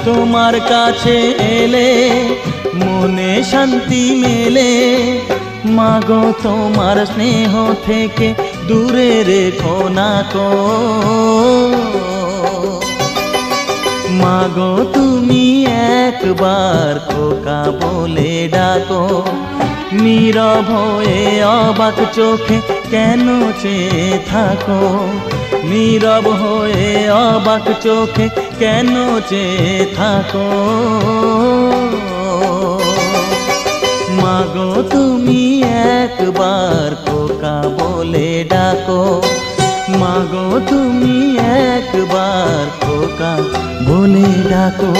তোমার কাছে এলে মনে শান্তি মেলে। মাগো তোমার স্নেহ থেকে দূরে রেখো না কো। মাগো তুমি একবার খোকা বলে ডাকো। নীরব হয়ে অবাক চোখে কেন চেয়ে থাকো। নীরব হয়ে অবাক চোখে কেন চেয়ে থাকো। মাগো তুমি একবার খোকা বলে ডাকো। মাগো তুমি একবার খোকা বলে ডাকো।